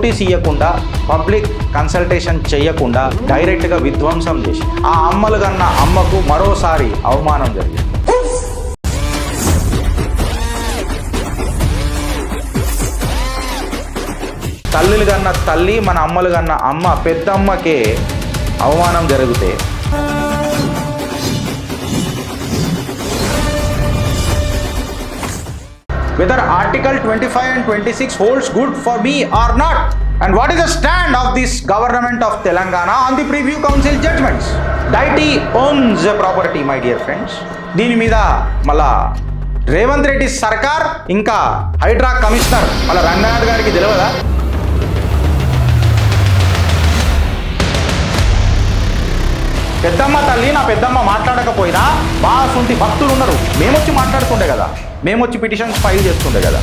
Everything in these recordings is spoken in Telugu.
నోటీస్ ఇవ్వకుండా పబ్లిక్ కన్సల్టేషన్ చేయకుండా డైరెక్ట్గా విధ్వంసం చేసి ఆ అమ్మలు కన్నా అమ్మకు మరోసారి అవమానం జరిగింది. తల్లులు కన్నా తల్లి మన అమ్మలు కన్నా అమ్మ పెద్దమ్మకే అవమానం జరిగితే whether Article 25 and 26 holds good for me or not, and what is the stand of this government of Telangana on the preview council judgments? Deity owns a property, my dear friends. దీని మీద మళ్ళా రేవంత్ రెడ్డి సర్కార్ ఇంకా హైడ్రా కమిషనర్ మళ్ళా రంగనాథ్ గారికి తెలియదా? పెద్దమ్మ తల్లి నా పెద్దమ్మ మాట్లాడకపోయినా బాసుంటి భక్తులు ఉన్నారు, మేమొచ్చి మాట్లాడుతుండే కదా, మేమొచ్చి పిటిషన్స్ ఫైల్ చేస్తుండే కదా.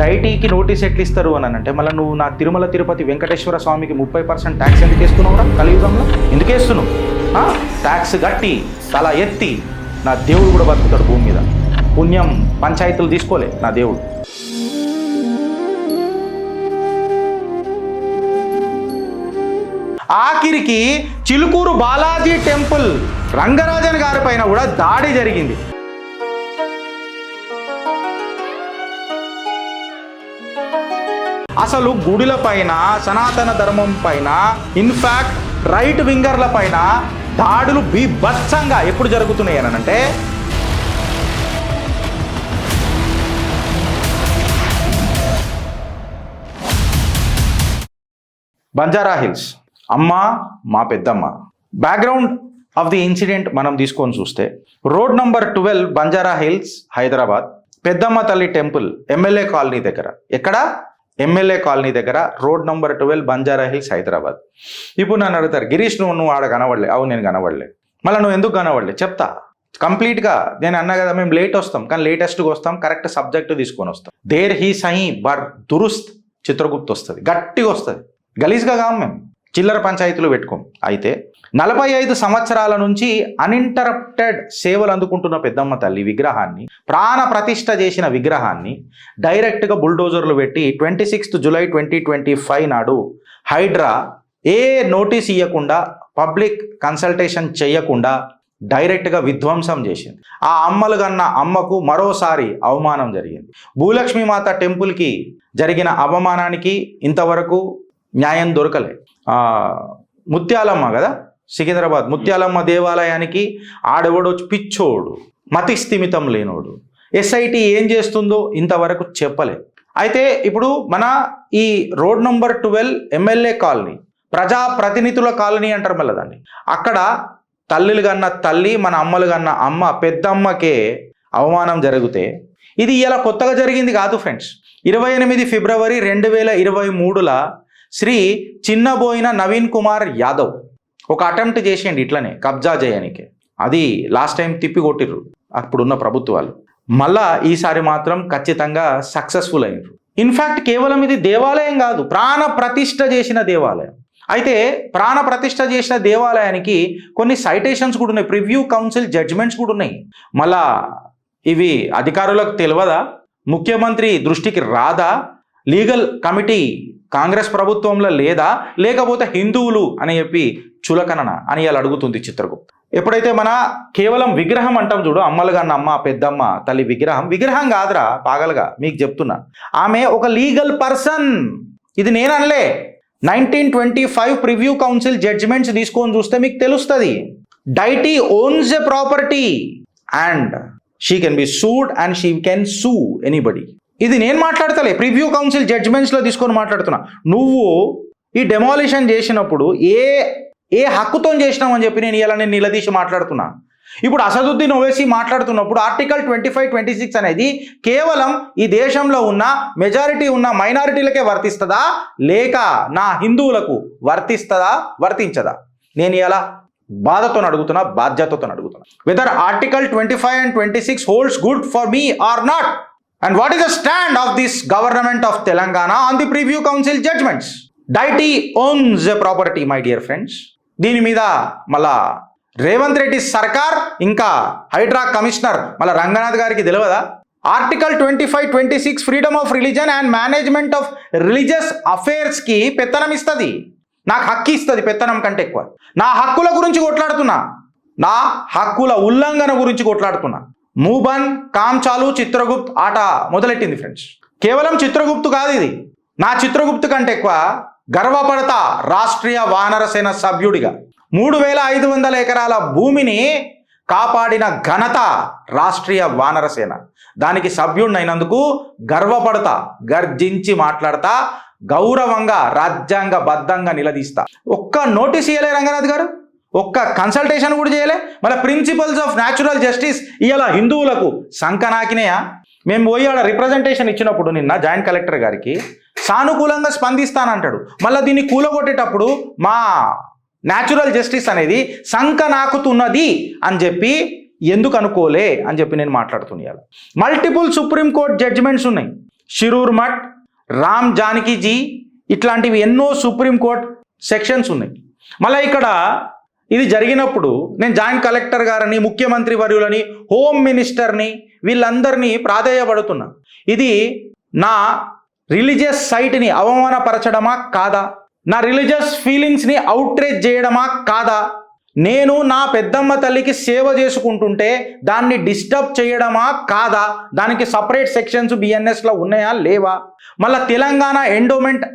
డైటీకి నోటీస్ ఎట్లు ఇస్తారు అని అంటే మళ్ళీ నువ్వు నా తిరుమల తిరుపతి వెంకటేశ్వర స్వామికి 30% ట్యాక్స్ ఎందుకు వేస్తున్నావురా కలియుగంలో? ఎందుకు వేస్తున్నావు? ట్యాక్స్ కట్టి తల ఎత్తి నా దేవుడు కూడా బతుకుతాడు భూమి మీద. పుణ్యం పంచాయతీలు తీసుకోలే నా దేవుడు. ఆఖరికి చిలుకూరు బాలాజీ టెంపుల్ రంగరాజన్ గారి పైన కూడా దాడి జరిగింది. అసలు గుడిల పైన, సనాతన ధర్మం పైన, ఇన్ఫాక్ట్ రైట్ వింగర్ల పైన దాడులు బీభత్సంగా ఎప్పుడు జరుగుతున్నాయి అని అంటే బంజారా హిల్స్ అమ్మ మా పెద్దమ్మ. బ్యాక్గ్రౌండ్ ఆఫ్ ది ఇన్సిడెంట్ మనం తీసుకొని చూస్తే road number 12 Banjara hills Hyderabad, పెద్దమ్మ తల్లి టెంపుల్ ఎమ్మెల్యే కాలనీ దగ్గర. ఎక్కడ? ఎమ్మెల్యే కాలనీ దగ్గర, road number 12 Banjara hills Hyderabad. ఇప్పుడు నన్ను అడుగుతారు, గిరీష్ నువ్వు ఆడ కనబడలే. అవును నేను కనబడలే. మళ్ళీ నువ్వు ఎందుకు కనబడలే చెప్తా కంప్లీట్గా. నేను అన్నా కదా మేము లేట్ వస్తాం, కానీ లేటెస్ట్గా వస్తాం, కరెక్ట్ సబ్జెక్ట్ తీసుకొని వస్తాం. దేర్ హీ సహీ బర్ దురుస్త్ చిత్రగుప్తు వస్తుంది, గట్టిగా వస్తుంది. గలీజ్గా కాము మేము, చిల్లర పంచాయతీలు పెట్టుకోం. అయితే 45 సంవత్సరాల నుంచి అన్ఇంటరప్టెడ్ సేవలు అందుకుంటున్న పెద్దమ్మ తల్లి విగ్రహాన్ని, ప్రాణ ప్రతిష్ఠ చేసిన విగ్రహాన్ని డైరెక్ట్గా బుల్డోజర్లు పెట్టి 26 జూలై 2025 నాడు హైడ్రా ఏ నోటీస్ ఇవ్వకుండా పబ్లిక్ కన్సల్టేషన్ చేయకుండా డైరెక్ట్గా విధ్వంసం చేసింది. ఆ అమ్మలు కన్నా అమ్మకు మరోసారి అవమానం జరిగింది. భూలక్ష్మీమాత టెంపుల్కి జరిగిన అవమానానికి ఇంతవరకు న్యాయం దొరకలే. ముత్యాలమ్మ కదా సికింద్రాబాద్, ముత్యాలమ్మ దేవాలయానికి ఆడెవడో పిచ్చోడు, మతి స్థిమితం లేనోడు ఎస్ఐటి ఏం చేస్తుందో ఇంతవరకు చెప్పలే. అయితే ఇప్పుడు మన ఈ రోడ్ నంబర్ 12 ఎమ్మెల్యే కాలనీ, ప్రజాప్రతినిధుల కాలనీ అంటారు మళ్ళీ దాన్ని, అక్కడ తల్లులు కన్నా తల్లి మన అమ్మలు కన్నా అమ్మ పెద్దమ్మకే అవమానం జరిగితే ఇది ఇలా కొత్తగా జరిగింది కాదు ఫ్రెండ్స్. 28 ఫిబ్రవరి 2023 శ్రీ చిన్నబోయిన నవీన్ కుమార్ యాదవ్ ఒక అటెంప్ట్ చేసేయండి ఇట్లనే కబ్జా చేయడానికి. అది లాస్ట్ టైం తిప్పి కొట్టిర్రు అప్పుడున్న ప్రభుత్వాలు. మళ్ళా ఈసారి మాత్రం ఖచ్చితంగా సక్సెస్ఫుల్ అయినరు. ఇన్ఫ్యాక్ట్ కేవలం ఇది దేవాలయం కాదు, ప్రాణ ప్రతిష్ఠ చేసిన దేవాలయం. అయితే ప్రాణ ప్రతిష్ఠ చేసిన దేవాలయానికి కొన్ని సైటేషన్స్ కూడా ఉన్నాయి, ప్రివ్యూ కౌన్సిల్ జడ్జ్మెంట్స్ కూడా ఉన్నాయి. మళ్ళా ఇవి అధికారులకు తెలియదా? ముఖ్యమంత్రి దృష్టికి రాదా? లీగల్ కమిటీ కాంగ్రెస్ ప్రభుత్వంలో లేదా? లేకపోతే హిందువులు అని చెప్పి చులకనన అని ఇలా అడుగుతుంది చిత్రగుప్త. ఎప్పుడైతే మన కేవలం విగ్రహం అంటాం చూడు, అమ్మలు కన్నా అమ్మ పెద్దమ్మ తల్లి విగ్రహం కాదురా పాగలుగా మీకు చెప్తున్నా. ఆమె ఒక లీగల్ పర్సన్. ఇది నేను అనలే. 1925 ప్రివ్యూ కౌన్సిల్ జడ్జిమెంట్స్ తీసుకొని చూస్తే మీకు తెలుస్తుంది. Deity owns a property and she can be sued and she can sue anybody. ఇది నేను మాట్లాడతలే, ప్రివ్యూ కౌన్సిల్ జడ్జిమెంట్స్లో తీసుకొని మాట్లాడుతున్నా. నువ్వు ఈ డెమాలిషన్ చేసినప్పుడు ఏ హక్కుతో చేసినావు అని చెప్పి నేను నిలదీసి మాట్లాడుతున్నా. ఇప్పుడు అసదుద్దీన్ ఓవైసీ మాట్లాడుతున్నప్పుడు ఆర్టికల్ 25, 26 అనేది కేవలం ఈ దేశంలో ఉన్న మెజారిటీ ఉన్న మైనారిటీలకే వర్తిస్తుందా లేక నా హిందువులకు వర్తిస్తుందా వర్తించదా? నేను ఇలా బాధతో అడుగుతున్నా, బాధ్యతతో అడుగుతున్నా. Whether article 25 and 26 holds good for me or not, and what is the stand of this government of Telangana on the preview council judgments? Deity owns a property, my dear friends. దీని మీద మళ్ళా రేవంత్ రెడ్డి సర్కార్ ఇంకా హైడ్రా కమిషనర్ మళ్ళీ రంగనాథ్ గారికి తెలియదా? Article 25-26 freedom of religion and management of religious అఫేర్స్కి పెత్తనం ఇస్తుంది. నాకు హక్కు ఇస్తుంది పెత్తనం కంటే ఎక్కువ. నా హక్కుల గురించి కొట్లాడుతున్నా, నా హక్కుల ఉల్లంఘన గురించి కొట్లాడుతున్నా. మూబన్, కామ్చాలు, చిత్రగుప్త్ ఆట మొదలెట్టింది ఫ్రెండ్స్. కేవలం చిత్రగుప్తు కాదు ఇది, నా చిత్రగుప్తు కంటే ఎక్కువ గర్వపడతా రాష్ట్రీయ వానర సేన సభ్యుడిగా. 3500 ఎకరాల భూమిని కాపాడిన ఘనత రాష్ట్రీయ వానర సేన. దానికి సభ్యుడినైనందుకు గర్వపడతా, గర్జించి మాట్లాడతా, గౌరవంగా రాజ్యాంగబద్ధంగా నిలదీస్తా. ఒక్క నోటీస్ ఇయ్యలే రంగనాథ్ గారు, ఒక్క కన్సల్టేషన్ కూడా చేయలే. మళ్ళీ ప్రిన్సిపల్స్ ఆఫ్ న్యాచురల్ జస్టిస్ ఇలా హిందువులకు సంకనాకినాయా? మేము పోయి ఆడ రిప్రజెంటేషన్ ఇచ్చినప్పుడు నిన్న జాయింట్ కలెక్టర్ గారికి సానుకూలంగా స్పందిస్తానంటాడు. మళ్ళీ దీన్ని కూలగొట్టేటప్పుడు మా న్యాచురల్ జస్టిస్ అనేది సంకనాకుతున్నది అని చెప్పి ఎందుకు అనుకోలే అని చెప్పి నేను మాట్లాడుతున్నాను. మల్టిపుల్ సుప్రీంకోర్టు జడ్జిమెంట్స్ ఉన్నాయి. షిరూర్ మఠ్, రామ్ జానకీజీ ఇట్లాంటివి ఎన్నో సుప్రీంకోర్టు సెక్షన్స్ ఉన్నాయి. మళ్ళీ ఇక్కడ ఇది జరిగినప్పుడు నేను జాయింట్ కలెక్టర్ గారిని, ముఖ్యమంత్రి వర్యులని, హోమ్ మినిస్టర్ని వీళ్ళందరినీ ప్రాధేయపడుతున్నా. ఇది నా రిలీజియస్ సైట్ని అవమానపరచడమా కాదా? నా రిలీజియస్ ఫీలింగ్స్ని అవుట్రేజ్ చేయడమా కాదా? నేను నా పెద్దమ్మ తల్లికి సేవ చేసుకుంటుంటే దాన్ని డిస్టర్బ్ చేయడమా కాదా? దానికి సపరేట్ సెక్షన్స్ బిఎన్ఎస్లో ఉన్నాయా లేవా? మళ్ళీ తెలంగాణ ఎండోమెంట్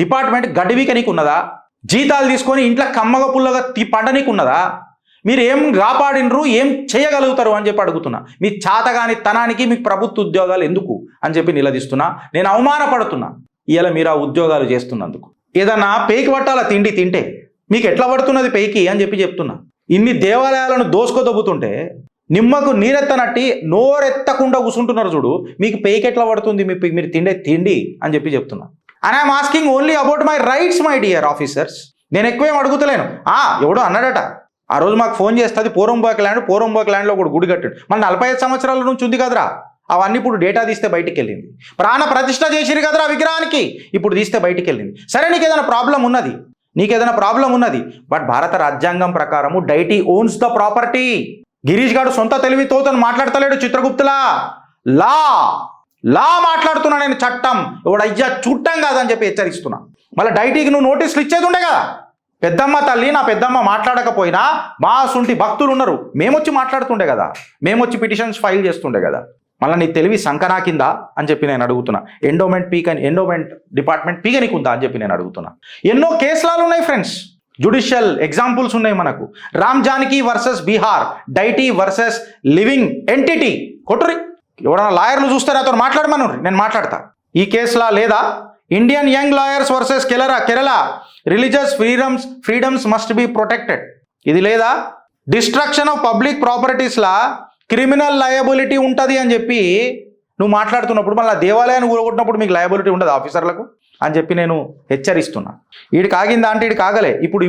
డిపార్ట్మెంట్ గడివికనికి ఉన్నదా? జీతాలు తీసుకొని ఇంట్లో కమ్మగ పుల్లగా పండనీకి ఉన్నదా? మీరు ఏం కాపాడినరు, ఏం చేయగలుగుతారు అని చెప్పి అడుగుతున్నా. మీ చాతగాని తనానికి మీకు ప్రభుత్వ ఉద్యోగాలు ఎందుకు అని చెప్పి నిలదీస్తున్నా. నేను అవమానపడుతున్నా ఇలా మీరు ఆ ఉద్యోగాలు చేస్తున్నందుకు. ఏదన్నా పేకి పట్టాల తిండి తింటే మీకు ఎట్లా పడుతున్నది పేకి అని చెప్పి చెప్తున్నా. ఇన్ని దేవాలయాలను దోసుకొదొబ్బుతుంటే నిమ్మకు నీరెత్తనట్టి నోరెత్తకుండా కూర్చుంటున్నారు చూడు, మీకు పేకి ఎట్లా పడుతుంది మీరు తిండే తిండి అని చెప్పి చెప్తున్నా. And I'm asking only about my rights my dear officers. నేను ఎక్కువేం అడుగుతలేను. ఎవడో అన్నాడట ఆ రోజు మాకు ఫోన్ చేస్తుంది, పోరంబోక్ ల్యాండ్లో ఒక గుడి కట్టాడు. మన 45 సంవత్సరాల నుంచి ఉంది కదరా, అవన్నీ ఇప్పుడు డేటా తీస్తే బయటికి వెళ్ళింది. ప్రాణ ప్రతిష్ఠ చేసిరు కదరా విగ్రహానికి, ఇప్పుడు తీస్తే బయటికి వెళ్ళింది. సరే నీకు ఏదైనా ప్రాబ్లం ఉన్నది, బట్ భారత రాజ్యాంగం ప్రకారము deity owns the property. Girish గారు సొంత తెలివితోతను మాట్లాడతలేడు, చిత్రగుప్తులా లా మాట్లాడుతున్నా నేను. చట్టం ఎవడయ్యా చుట్టం కాదని చెప్పి హెచ్చరిస్తున్నా. మళ్ళీ డైటీకి నువ్వు నోటీసులు ఇచ్చేది ఉండే కదా. పెద్దమ్మ తల్లి, నా పెద్దమ్మ మాట్లాడకపోయినా మా సొంటి భక్తులు ఉన్నారు, మేమొచ్చి మాట్లాడుతుండే కదా, మేమొచ్చి పిటిషన్స్ ఫైల్ చేస్తుండే కదా. మళ్ళీ నీ తెలివి సంకనా కిందా అని చెప్పి నేను అడుగుతున్నా. ఎండోమెంట్ డిపార్ట్మెంట్ పీకనికి ఉందా అని చెప్పి నేను అడుగుతున్నా. ఎన్నో కేసులు ఉన్నాయి ఫ్రెండ్స్, జుడిషియల్ ఎగ్జాంపుల్స్ ఉన్నాయి మనకు. Ram Janaki versus Bihar, deity versus living entity. కొట్టురి, ఎవరైనా లాయర్లు చూస్తే నాతో మాట్లాడమను, నేను మాట్లాడతా. ఈ కేసులా లేదా Indian young lawyers versus Kerala religious freedoms must be protected. ఇది లేదా డిస్ట్రక్షన్ ఆఫ్ పబ్లిక్ ప్రాపర్టీస్లా క్రిమినల్ లయబిలిటీ ఉంటుంది అని చెప్పి నువ్వు మాట్లాడుతున్నప్పుడు మళ్ళీ దేవాలయాన్ని కూలగొట్టినప్పుడు మీకు లయబిలిటీ ఉండదు ఆఫీసర్లకు అని చెప్పి నేను హెచ్చరిస్తున్నా. వీడికి ఆగిందా అంటే వీడికి ఆగలే. ఇప్పుడు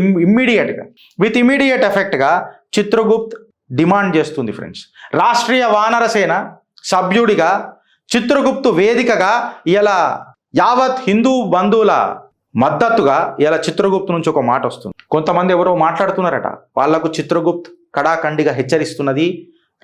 విత్ ఇమీడియట్ ఎఫెక్ట్గా చిత్రగుప్త్ డిమాండ్ చేస్తుంది ఫ్రెండ్స్. రాష్ట్రీయ వానర సేన సభ్యుడిగా చిత్రగుప్తు వేదికగా ఇలా యావత్ హిందూ బంధువుల మద్దతుగా ఇలా చిత్రగుప్తు నుంచి ఒక మాట వస్తుంది. కొంతమంది ఎవరో మాట్లాడుతున్నారట, వాళ్లకు చిత్రగుప్త్ కడాఖండిగా హెచ్చరిస్తున్నది,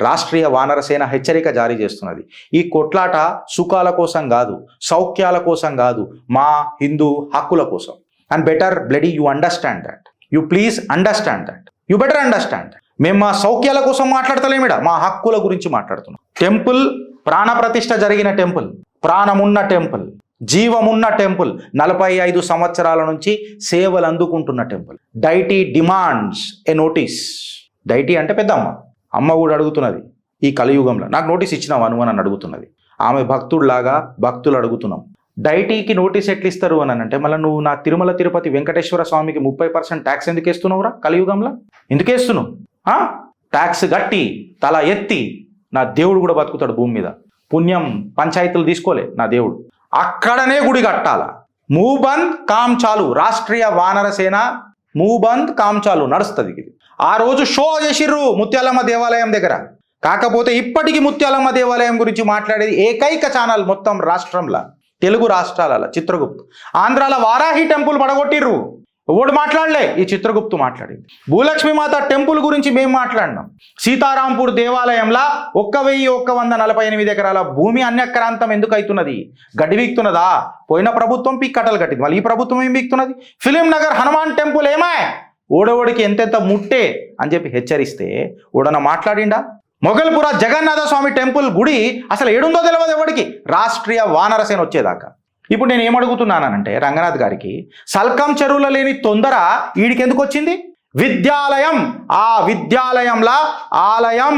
రాష్ట్రీయ వానర సేన హెచ్చరిక జారీ చేస్తున్నది. ఈ కొట్లాట సుఖాల కోసం కాదు, సౌఖ్యాల కోసం కాదు, మా హిందూ హక్కుల కోసం. And better bloody you understand that, you please understand that, you better understand. మేము మా సౌఖ్యాల కోసం మాట్లాడతలేమిడ, మా హక్కుల గురించి మాట్లాడుతున్నాం. టెంపుల్ ప్రాణప్రతిష్ఠ జరిగిన టెంపుల్, ప్రాణమున్న టెంపుల్, జీవమున్న టెంపుల్, 45 సంవత్సరాల నుంచి సేవలు అందుకుంటున్న టెంపుల్. డైటీ డిమాండ్స్ ఏ నోటీస్. డైటీ అంటే పెద్దమ్మ, అమ్మ కూడా అడుగుతున్నది ఈ కలియుగంలో, నాకు నోటీస్ ఇచ్చినావు అని అడుగుతున్నది. ఆమె భక్తుడిలాగా భక్తులు అడుగుతున్నాం. డైటీకి నోటీస్ ఎట్లు ఇస్తారు అని అంటే, మళ్ళీ నువ్వు నా తిరుమల తిరుపతి వెంకటేశ్వర స్వామికి 30% ట్యాక్స్ ఎందుకు వేస్తున్నావురా కలియుగంలో? ఎందుకు వేస్తున్నావు? ట్యాక్స్ కట్టి తల ఎత్తి నా దేవుడు కూడా బతుకుతాడు భూమి మీద. పుణ్యం పంచాయతీలు తీసుకోలే నా దేవుడు, అక్కడనే గుడి కట్టాల. మూబంద్ కామ్ చాలు, రాష్ట్రీయ వానర సేన మూబంద్ కామ్ చాలు నడుస్తుంది. ఇది ఆ రోజు షో చేసిర్రు ముత్యాలమ్మ దేవాలయం దగ్గర. కాకపోతే ఇప్పటికీ ముత్యాలమ్మ దేవాలయం గురించి మాట్లాడేది ఏకైక ఛానల్ మొత్తం రాష్ట్రంలో, తెలుగు రాష్ట్రాల చిత్రగుప్తు. ఆంధ్రాల వారాహి టెంపుల్ పడగొట్టిర్రు. ఎవడు మాట్లాడలే, ఈ చిత్రగుప్తు మాట్లాడింది. భూలక్ష్మి మాత టెంపుల్ గురించి మేము మాట్లాడినాం. సీతారాంపూర్ దేవాలయంలో 1148 ఎకరాల భూమి అన్యక్రాంతం ఎందుకు అవుతున్నది? గడ్డి వీక్తున్నదా? పోయిన ప్రభుత్వం కట్టలు కట్టింది, మళ్ళీ ఈ ప్రభుత్వం ఏం వీక్తున్నది? ఫిలిం నగర్ హనుమాన్ టెంపుల్ ఏమాయ్? ఓడోడికి ఎంతెంత ముట్టే అని చెప్పి హెచ్చరిస్తే ఓడన మాట్లాడిండా? మొగల్పుర జగన్నాథ స్వామి టెంపుల్ గుడి అసలు ఏడుందో తెలియదు ఎవడికి, రాష్ట్రీయ వానరసేన వచ్చేదాకా. ఇప్పుడు నేను ఏమడుగుతున్నానంటే రంగనాథ్ గారికి, సల్కం చెరువులో లేని తొందర వీడికి ఎందుకు వచ్చింది? విద్యాలయం, ఆ విద్యాలయంలా ఆలయం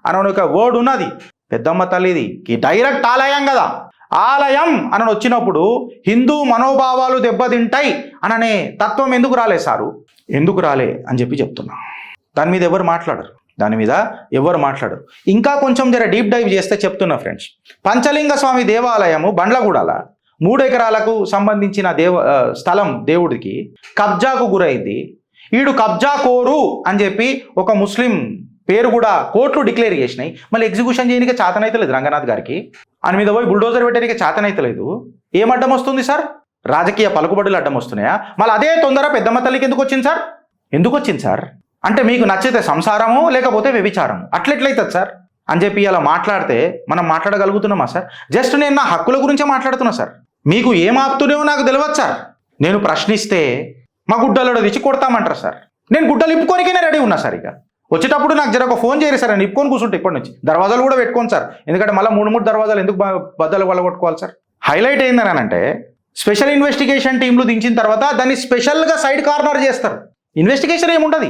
అని ఒక వర్డ్ ఉన్నది, పెద్దమ్మ తల్లిది డైరెక్ట్ ఆలయం కదా. ఆలయం అని వచ్చినప్పుడు హిందూ మనోభావాలు దెబ్బతింటాయి అననే తత్వం ఎందుకు రాలే సారు? ఎందుకు రాలే అని చెప్పి చెప్తున్నా. దాని మీద ఎవరు మాట్లాడరు. ఇంకా కొంచెం జర డీప్ డైవ్ చేస్తే చెప్తున్నా ఫ్రెండ్స్. పంచలింగ స్వామి దేవాలయము బండ్లగూడల 3 ఎకరాలకు సంబంధించిన స్థలం దేవుడికి కబ్జాకు గురైంది. ఈడు కబ్జా కోరు అని చెప్పి ఒక ముస్లిం పేరు కూడా కోర్టులు డిక్లేర్ చేసినాయి. మళ్ళీ ఎగ్జిక్యూషన్ చేయడానికి చేతనైతలేదు రంగనాథ్ గారికి. ఆయన మీద పోయి బుల్డోజర్ పెట్టడానికి చేతనైతలేదు. ఏం అడ్డం వస్తుంది సార్? రాజకీయ పలుకుబడులు అడ్డం వస్తున్నాయా? మళ్ళీ అదే తొందర పెద్దమ్మ తల్లికి ఎందుకు వచ్చింది సార్? అంటే మీకు నచ్చితే సంసారము లేకపోతే వ్యభిచారము, అట్లెట్లయితుంది సార్ అని చెప్పి అలా మాట్లాడితే మనం మాట్లాడగలుగుతున్నామా సార్? జస్ట్ నేను నా హక్కుల గురించే మాట్లాడుతున్నా సార్. మీకు ఏం ఆపుతున్నాయో నాకు తెలియదు సార్. నేను ప్రశ్నిస్తే మా గుడ్డలో తెచ్చి కొడతామంటారు సార్. నేను గుడ్డలు ఇప్పుకోనికైనా రెడీ ఉన్నా సార్. ఇక వచ్చేటప్పుడు నాకు జర ఒక ఫోన్ చేయరు సార్, నేను ఇప్పుకొని కూర్చుంటే ఇప్పటి నుంచి దర్వాజాలు కూడా పెట్టుకోను సార్. ఎందుకంటే మళ్ళీ 3 దర్వాజాలు ఎందుకు బద్దలు కొట్టుకోవాలి సార్? హైలైట్ ఏందని అంటే స్పెషల్ ఇన్వెస్టిగేషన్ టీంలు దించిన తర్వాత దాన్ని స్పెషల్గా సైడ్ కార్నర్ చేస్తారు. ఇన్వెస్టిగేషన్ ఏముంటుంది?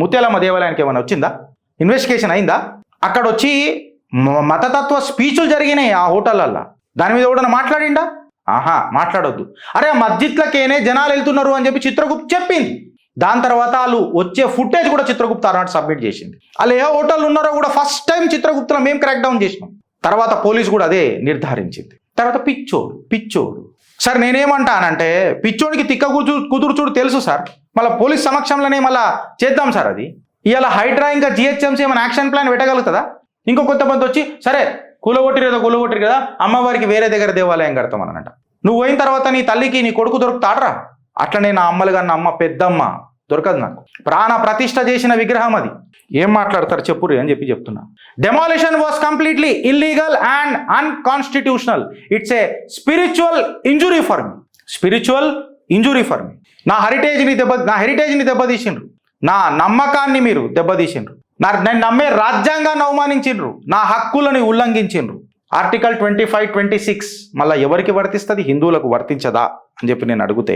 ముత్యాలమ్మ దేవాలయానికి ఏమైనా వచ్చిందా? ఇన్వెస్టిగేషన్ అయిందా? అక్కడ వచ్చి మతతత్వ స్పీచ్లు జరిగినాయి ఆ హోటళ్ళల్లో. దాని మీద కూడా మాట్లాడిండా? మాట్లాడొద్దు. అరే మస్జిద్లకేనే జనాలు వెళ్తున్నారు అని చెప్పి చిత్రగుప్త చెప్పింది. దాని తర్వాత వాళ్ళు వచ్చే ఫుటేజ్ కూడా చిత్రగుప్త ఆనాడు సబ్మిట్ చేసింది. వాళ్ళు ఏ హోటల్ ఉన్నారో కూడా ఫస్ట్ టైం చిత్రగుప్తలో మేము క్రాక్ డౌన్ చేసినాం. తర్వాత పోలీసు కూడా అదే నిర్ధారించింది. తర్వాత పిచ్చోడు సార్. నేనేమంటానంటే పిచ్చోడికి తిక్క కుదురు చూడు తెలుసు సార్. మళ్ళీ పోలీస్ సమక్షంలోనే మళ్ళీ చేద్దాం సార్ అది. ఇవాళ హైడ్రా ఇంకా జిహెచ్ఎంసీ ఏమైనా యాక్షన్ ప్లాన్ పెట్టగలుగుతుందా? ఇంకో కొంతమంది వచ్చి సరే కూలగొట్టిరు కదా అమ్మవారికి వేరే దగ్గర దేవాలయం కడతామనంట. నువ్వు పోయిన తర్వాత నీ తల్లికి నీ కొడుకు దొరుకుతాడరా? అట్లనే నా అమ్మలు కన్నా అమ్మ పెద్దమ్మ దొరకదు నాకు. ప్రాణ ప్రతిష్ఠ చేసిన విగ్రహం అది. ఏం మాట్లాడతారు చెప్పురు అని చెప్పి చెప్తున్నా. Demolition was completely illegal and unconstitutional. It's a spiritual injury for me. నా హెరిటేజ్ని దెబ్బతీసిండ్రు. నా నమ్మకాన్ని మీరు దెబ్బతీసిండ్రు. నేను నమ్మే రాజ్యాంగాన్ని అవమానించిండ్రు. నా హక్కులని ఉల్లంఘించిండ్రు. ఆర్టికల్ 25, 26 మళ్ళీ ఎవరికి వర్తిస్తుంది? హిందువులకు వర్తించదా అని చెప్పి నేను అడిగితే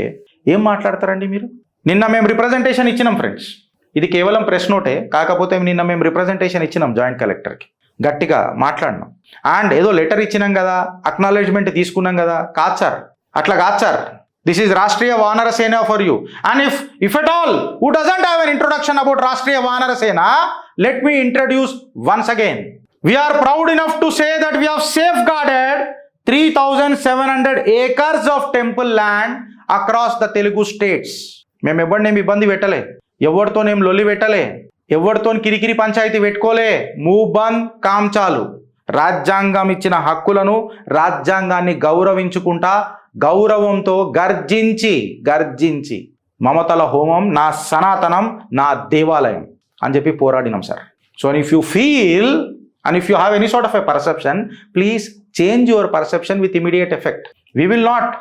ఏం మాట్లాడతారండి మీరు? నిన్న మేము రిప్రజెంటేషన్ ఇచ్చినాం ఫ్రెండ్స్. ఇది కేవలం ప్రెస్ నోటే, కాకపోతే నిన్న మేము రిప్రజెంటేషన్ ఇచ్చినాం జాయింట్ కలెక్టర్కి. గట్టిగా మాట్లాడినాం. అండ్ ఏదో లెటర్ ఇచ్చినాం కదా, అక్నాలెడ్జ్మెంట్ తీసుకున్నాం కదా. కాదు సార్, అట్లా కాదు sir. This is Rashtriya Vanara Sena for you. And if at all who doesn't have an introduction about Rashtriya Vanara Sena, let me introduce once again. We are proud enough to say that we have safeguarded 3,700 acres of temple land across the Telugu states. మేము ఎవరినేమి ఇబ్బంది పెట్టలే, ఎవరితోనేం లొల్లి పెట్టలే, ఎవరితో కిరికిరి పంచాయతీ పెట్టుకోలే. మూబంద్ కాంచాలు. రాజ్యాంగం ఇచ్చిన హక్కులను, రాజ్యాంగాన్ని గౌరవించుకుంటా గౌరవంతో గర్జించి మమతల హోమం నా సనాతనం, నా దేవాలయం అని చెప్పి పోరాడినాం sir. So if you feel and if you have any sort of a perception, please change your perception with immediate effect. We will not,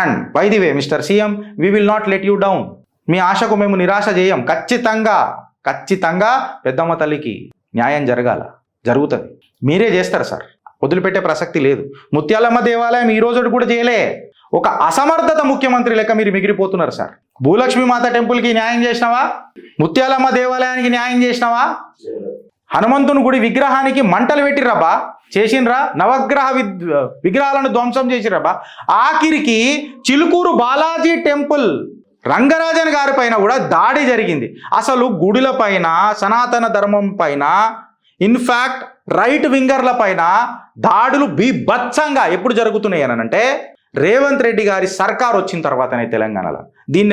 and by the way mister CM, we will not let you down. మీ ఆశకు మేము నిరాశ చేయం. ఖచ్చితంగా పెద్దమ్మ తల్లికి న్యాయం జరుగుతుంది. మీరే చేస్తారు సార్, వదిలిపెట్టే ప్రసక్తి లేదు. ముత్యాలమ్మ దేవాలయం ఈ రోజు కూడా చేయలే. ఒక అసమర్థత ముఖ్యమంత్రి లెక్క మీరు మిగిలిపోతున్నారు సార్. భూలక్ష్మి మాత టెంపుల్కి న్యాయం చేసినావా? ముత్యాలమ్మ దేవాలయానికి న్యాయం చేసినావా? హనుమంతుని గుడి విగ్రహానికి మంటలు పెట్టిర్రబ్బా, చేసిండ్రా? నవగ్రహ విగ్రహాలను ధ్వంసం చేసిర్రబ్బా. ఆఖరికి చిలుకూరు బాలాజీ టెంపుల్ రంగరాజన్ గారి పైన కూడా దాడి జరిగింది. అసలు గుడుల పైన, సనాతన ధర్మం పైన, ఇన్ఫ్యాక్ట్ రైట్ వింగర్ల పైన దాడులు బీభత్సంగా ఎప్పుడు జరుగుతున్నాయి అని అంటే రేవంత్ రెడ్డి గారి సర్కార్ వచ్చిన తర్వాతనే తెలంగాణలో. దీన్ని